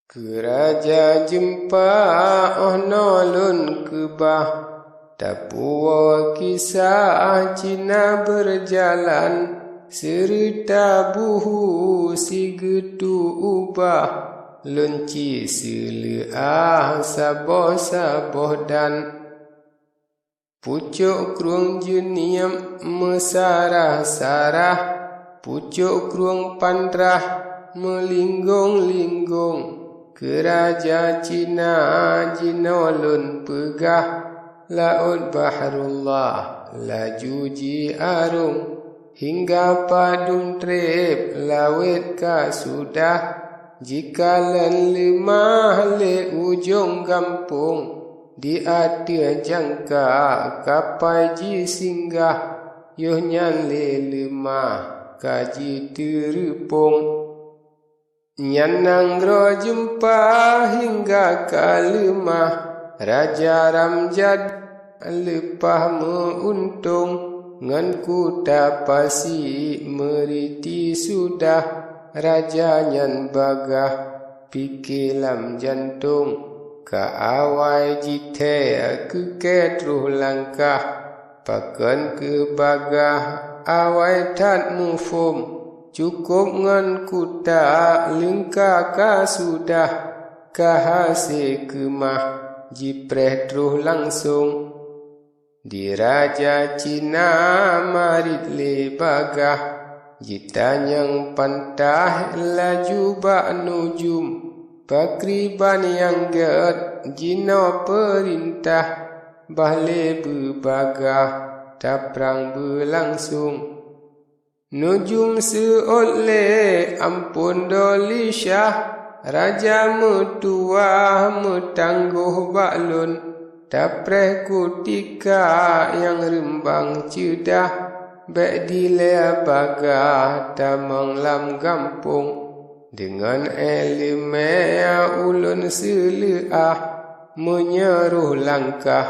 Keraja jumpa onolon kebah, tapuwa kisah Cina berjalan, serta buhu si getu ubah, lunci seleah saboh-saboh dan pucuk kruang juniam mesarah-sarah, pucuk kruang pandrah melinggung-linggung. Keraja Cina jinolon pegah, laut bahrullah laju ji arung, hingga padum trip lawit ka sudah, jikalan lemah le ujung kampung, di ada jangka kapai ji singgah, yuh nyan le lemah kaji terupung. Nyanang ro jumpa hingga kalemah, Raja Ramjad lepah meuntung, ngan kuda pasi meriti sudah, Raja nyan bagah pikilam jantung, ka awai jite ke ketruh langkah, pakan ke bagah awai tat mufum, cukup ngan kuda lengka ka sudah, kahase kemah jipreh truh langsung. Di Raja Cina marit le bagah, jitanyang pantah laju bak nujum, pakriban yang get jino perintah, bahle berbagah taprang berlangsung. Nujum seoleh ampun doli syah, Raja metua metangguh baklun, tapreh kutika yang rembang cedah, bek dilea bagah tamang lam gampung, dengan elemea ulun seleah, menyeruh langkah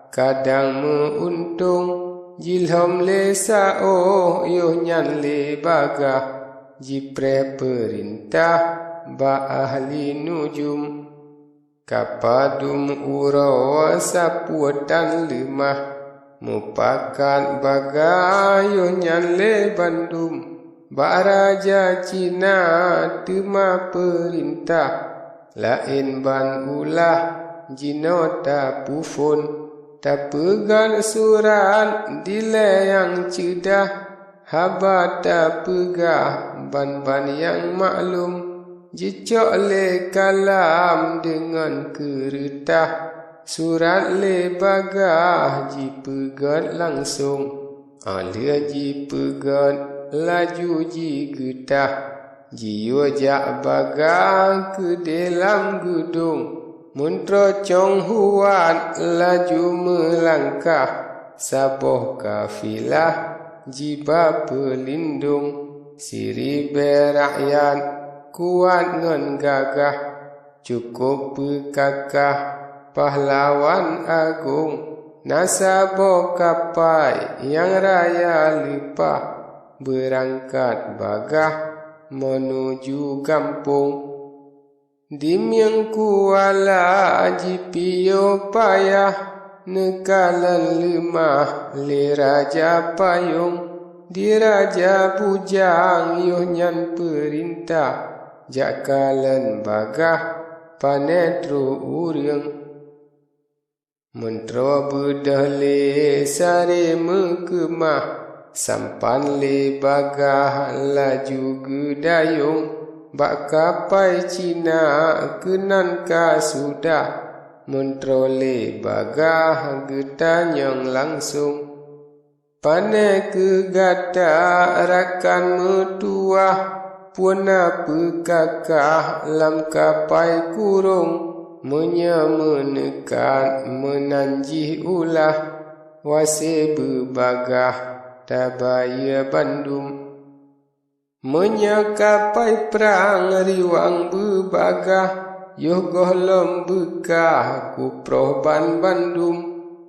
kadang meuntung, jilhom le sao yuh nyan le bagah, jipreh perintah ba ahli nujum, kapadum urawa sapuatan lemah, mupakan bagah yuh nyan le bandum, ba Raja Cina tema perintah, lain ban ulah jinota pufun, tak pegang surat dile yang cedah, haba tak pegah ban-ban yang maklum, jicok le kalam dengan keretah, surat le bagah jipegat langsung, alia jipegat laju ji getah, jiwa jak bagah ke dalam gedung, Muntro cong huat laju melangkah, saboh kafilah jiba pelindung, siri berakyat kuat ngan gagah, cukup bekakah pahlawan agung, nasabo kapai yang raya lipah, berangkat bagah menuju kampung. Dimyang kuala jipiyo payah, nekalan lemah le Raja payung, di Raja bujang yuh nyan perintah, jakalan bagah panetro urang. Mentro bedah le sare mekemah, sampan le bagah laju gedayung, bak kapai Cina kenan ka sudah, mentrole bagah getanyang langsung, pane ke gata rakan metuah, puana pekakah lam kapai kurung, menekan menanjih ulah, wase berbagah tabaya bandum, menyakapai perang riwang berbagah, yuh gohlom bekah kuproh ban bandum,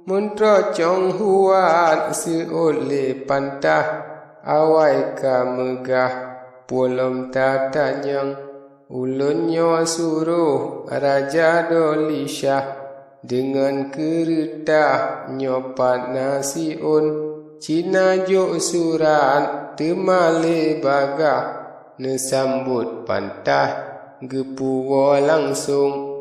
mentro cong huat seoleh pantah, awai ka megah pulom tatanyang, ulun nyo suruh Raja Doli Shah dengan kereta nyopat nasiun Cina jok surat temale bagah nesambut pantah gepuwa langsung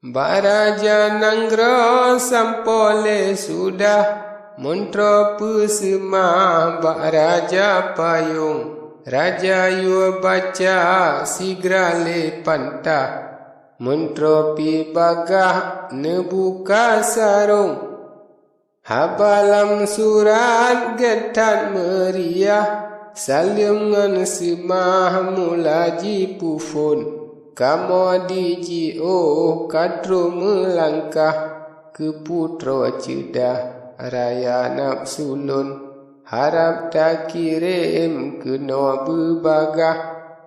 Bak Raja Nanggro sampole sudah Montra pesemah Bak Raja Payung Raja yu baca sigrale pantah Montra pi bagah nebuka sarung Habalam surat getan meriah Salim ngan semah mulaji pufun Kamo dijio kadro melangkah Ke putra cedah raya nafsulun Harap tak kirim kena berbagah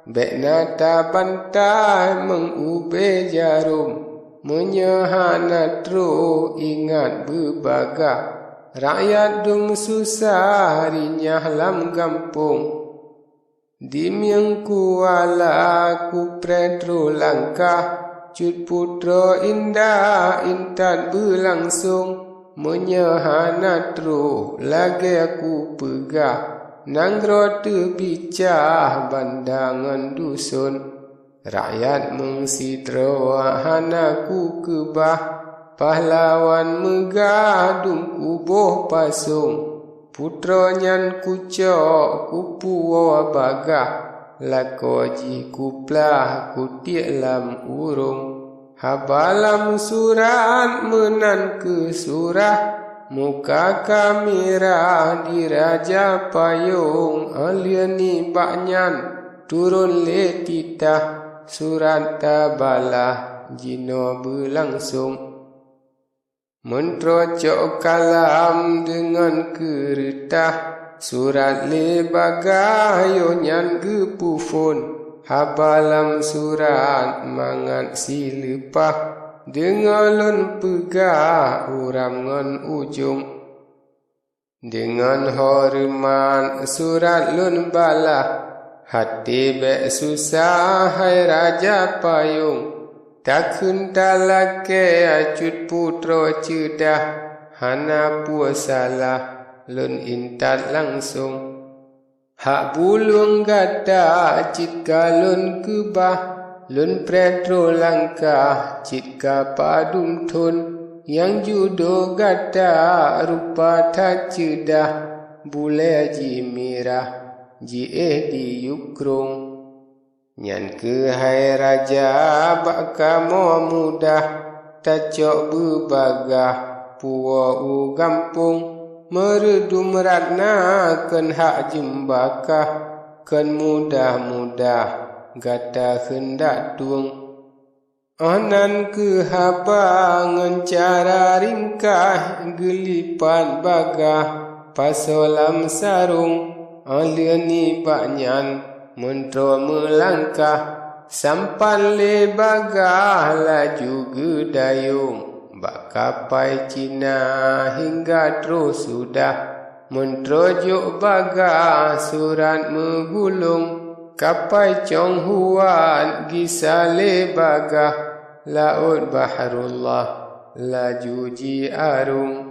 Bek nata bantai mengube jarum Menyahana tro ingat berbagah Rakyat dum susah rinyah lam gampung Dim yang kuala ku pretro langkah Cut putra indah intan berlangsung Menyahana tro lagi aku pegah Nanggro terbicah bandangan dusun Rakyat mengsidra wahanaku kebah Pahlawan megah dung kubuh pasung Putra nyan kucok kupuwa bagah Lakoji kuplah kutiak lam urung Habalam surat menan ke surah Muka kamera di Raja Payung Aliani baknyan turun le titah Surat tabalah jino berlangsung Mentrocok kalam dengan kereta Surat le bagah nyan gepufun Habalam surat mangat silepah Dengan lun pegah uram ngan ujung Dengan hormat surat lun balah Hati bek susah hai Raja Payung Tak kental ke acut putra cedah Hana puasalah lun intat langsung Hak bulung gada citka lun kebah Lun pretro langkah citka padum tun Yang judo gada rupa tak cedah Bule jimirah ji di yukrung Nyan ke hai Raja baka mo mudah Tacok berbagah puwa u gampung Meredum ratna ken hak jembakah Ken mudah-mudah gata hendak tuang Onan ke habangan cara ringkah Gelipan bagah pasolam sarung Aliani baknyan mentro melangkah Sampan le bagah laju gedayung Bak kapai Cina hingga terus sudah Mentrojuk bagah surat megulung Kapai Chong Huan gisale bagah Laut Baharullah laju ji arung